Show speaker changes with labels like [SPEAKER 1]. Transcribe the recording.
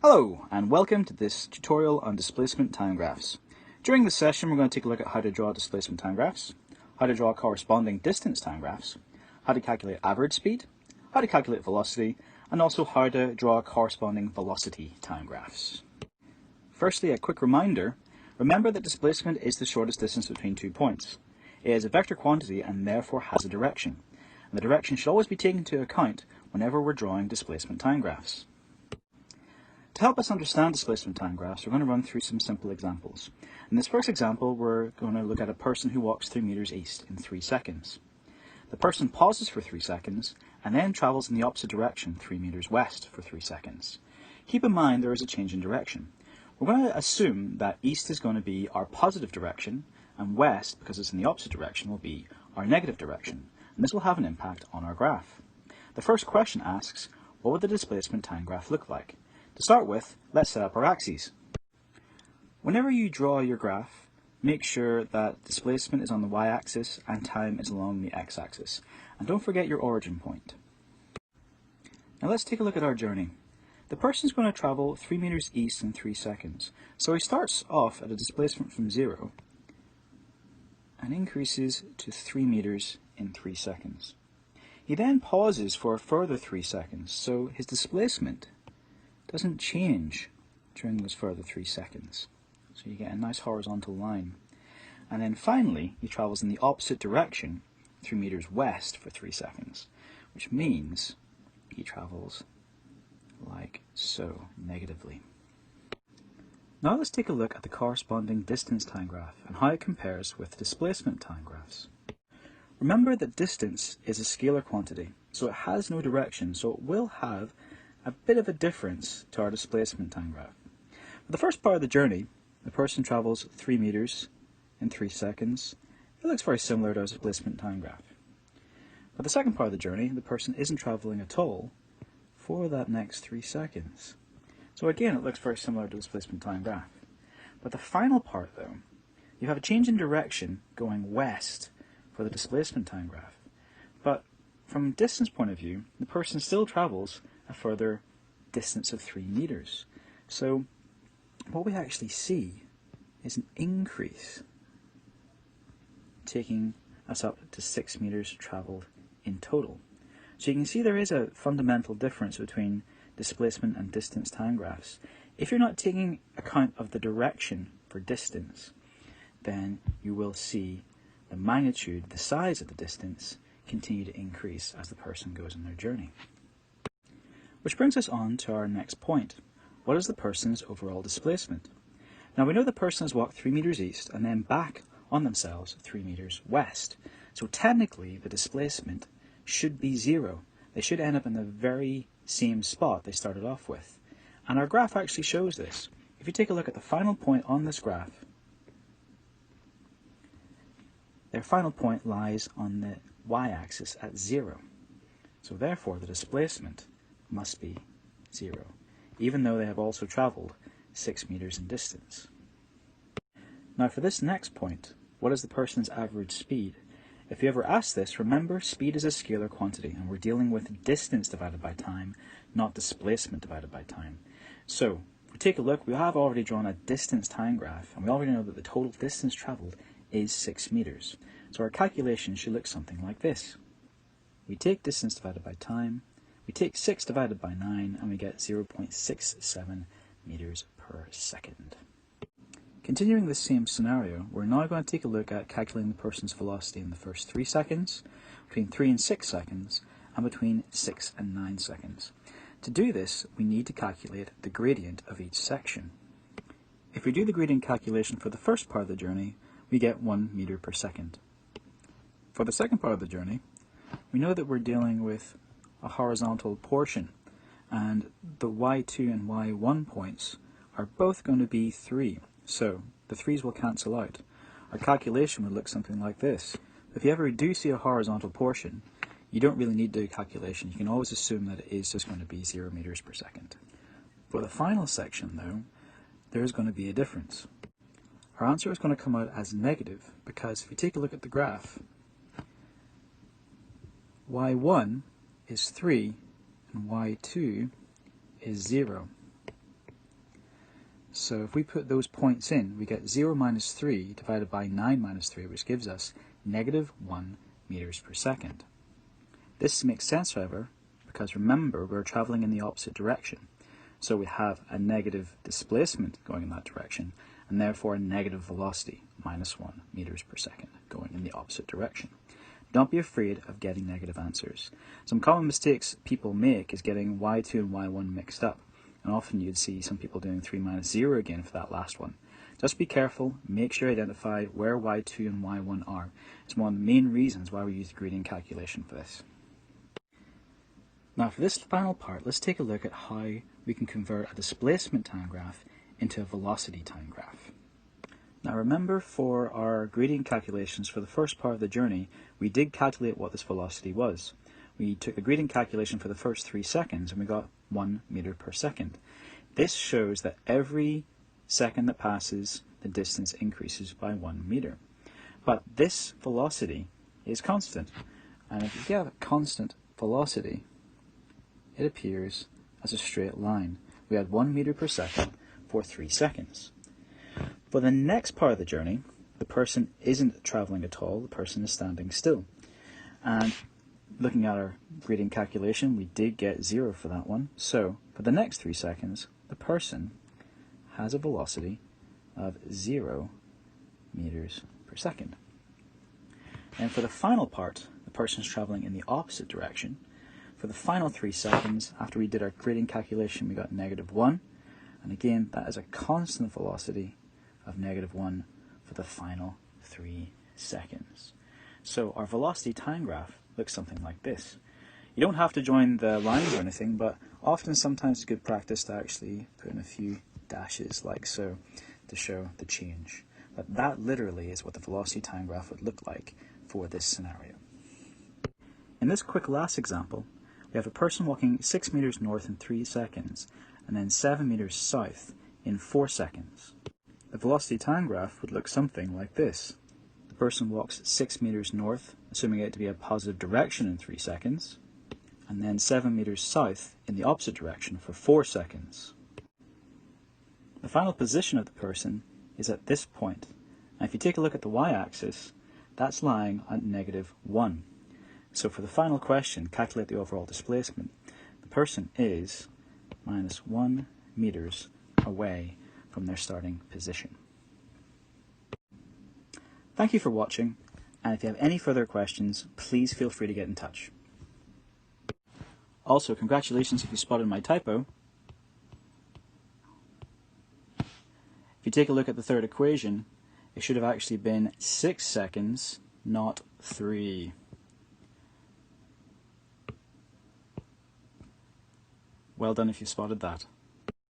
[SPEAKER 1] Hello and welcome to this tutorial on displacement time graphs. During this session we're going to take a look at how to draw displacement time graphs, how to draw corresponding distance time graphs, how to calculate average speed, how to calculate velocity, and also how to draw corresponding velocity time graphs. Firstly, a quick reminder, remember that displacement is the shortest distance between 2 points. It is a vector quantity and therefore has a direction. And the direction should always be taken into account whenever we're drawing displacement time graphs. To help us understand displacement time graphs, we're going to run through some simple examples. In this first example, we're going to look at a person who walks 3 meters east in 3 seconds. The person pauses for 3 seconds and then travels in the opposite direction 3 meters west for 3 seconds. Keep in mind there is a change in direction. We're going to assume that east is going to be our positive direction and west, because it's in the opposite direction, will be our negative direction. And this will have an impact on our graph. The first question asks, what would the displacement time graph look like? To start with, let's set up our axes. Whenever you draw your graph, make sure that displacement is on the y-axis and time is along the x-axis. And don't forget your origin point. Now let's take a look at our journey. The person is going to travel 3 meters east in 3 seconds. So he starts off at a displacement from 0 and increases to 3 meters in 3 seconds. He then pauses for a further 3 seconds, so his displacement doesn't change during those further 3 seconds. So you get a nice horizontal line. And then finally, he travels in the opposite direction, 3 meters west for 3 seconds, which means he travels like so, negatively. Now let's take a look at the corresponding distance time graph and how it compares with displacement time graphs. Remember that distance is a scalar quantity, so it has no direction, so it will have a bit of a difference to our displacement time graph. For the first part of the journey, the person travels 3 meters in 3 seconds. It looks very similar to our displacement time graph. For the second part of the journey, the person isn't traveling at all for that next 3 seconds. So again, it looks very similar to the displacement time graph. But the final part though, you have a change in direction going west for the displacement time graph. But from a distance point of view, the person still travels a further distance of 3 meters. So what we actually see is an increase, taking us up to 6 meters traveled in total. So you can see there is a fundamental difference between displacement and distance time graphs. If you're not taking account of the direction for distance, then you will see the magnitude, the size of the distance, continue to increase as the person goes on their journey. Which brings us on to our next point. What is the person's overall displacement? Now we know the person has walked 3 meters east and then back on themselves 3 meters west. So technically the displacement should be 0. They should end up in the very same spot they started off with. And our graph actually shows this. If you take a look at the final point on this graph, their final point lies on the y-axis at 0. So therefore the displacement must be 0, even though they have also travelled 6 meters in distance. Now for this next point, what is the person's average speed? If you ever ask this, remember speed is a scalar quantity and we're dealing with distance divided by time, not displacement divided by time. So if we take a look, we have already drawn a distance time graph and we already know that the total distance travelled is 6 meters. So our calculation should look something like this. We take distance divided by time, we take 6 divided by 9 and we get 0.67 meters per second. Continuing the same scenario, we're now going to take a look at calculating the person's velocity in the first 3 seconds, between 3 and 6 seconds, and between 6 and 9 seconds. To do this, we need to calculate the gradient of each section. If we do the gradient calculation for the first part of the journey, we get 1 meter per second. For the second part of the journey, we know that we're dealing with a horizontal portion, and the y2 and y1 points are both going to be 3. So the 3's will cancel out. Our calculation would look something like this. If you ever do see a horizontal portion, you don't really need to do a calculation. You can always assume that it is just going to be 0 meters per second. For the final section though, there is going to be a difference. Our answer is going to come out as negative because if you take a look at the graph, y1 is 3 and y2 is 0. So if we put those points in, we get 0 minus 3 divided by 9 minus 3, which gives us negative 1 meters per second. This makes sense, however, because remember, we're traveling in the opposite direction. So we have a negative displacement going in that direction, and therefore a negative velocity, minus 1 meters per second, going in the opposite direction. Don't be afraid of getting negative answers. Some common mistakes people make is getting y2 and y1 mixed up, and often you'd see some people doing 3 minus 0 again for that last one. Just be careful, make sure you identify where y2 and y1 are. It's one of the main reasons why we use the gradient calculation for this. Now for this final part, let's take a look at how we can convert a displacement time graph into a velocity time graph. Now remember, for our gradient calculations for the first part of the journey, we did calculate what this velocity was. We took the gradient calculation for the first 3 seconds and we got 1 meter per second. This shows that every second that passes, the distance increases by 1 meter. But this velocity is constant, and if you get a constant velocity, it appears as a straight line. We had 1 meter per second for 3 seconds. For the next part of the journey, the person isn't traveling at all, the person is standing still. And looking at our gradient calculation, we did get 0 for that one. So for the next 3 seconds, the person has a velocity of 0 meters per second. And for the final part, the person is traveling in the opposite direction. For the final 3 seconds, after we did our gradient calculation, we got negative 1. And again, that is a constant velocity of negative 1 for the final 3 seconds. So our velocity time graph looks something like this. You don't have to join the lines or anything, but often sometimes it's good practice to actually put in a few dashes like so to show the change. But that literally is what the velocity time graph would look like for this scenario. In this quick last example, we have a person walking 6 meters north in 3 seconds and then 7 meters south in 4 seconds. The velocity time graph would look something like this. The person walks 6 meters north, assuming it to be a positive direction in 3 seconds, and then 7 meters south in the opposite direction for 4 seconds. The final position of the person is at this point. Now if you take a look at the y-axis, that's lying at negative 1. So for the final question, calculate the overall displacement. The person is minus 1 meters away from their starting position. Thank you for watching, and if you have any further questions, please feel free to get in touch. Also, congratulations if you spotted my typo. If you take a look at the third equation, it should have actually been 6 seconds, not 3. Well done if you spotted that.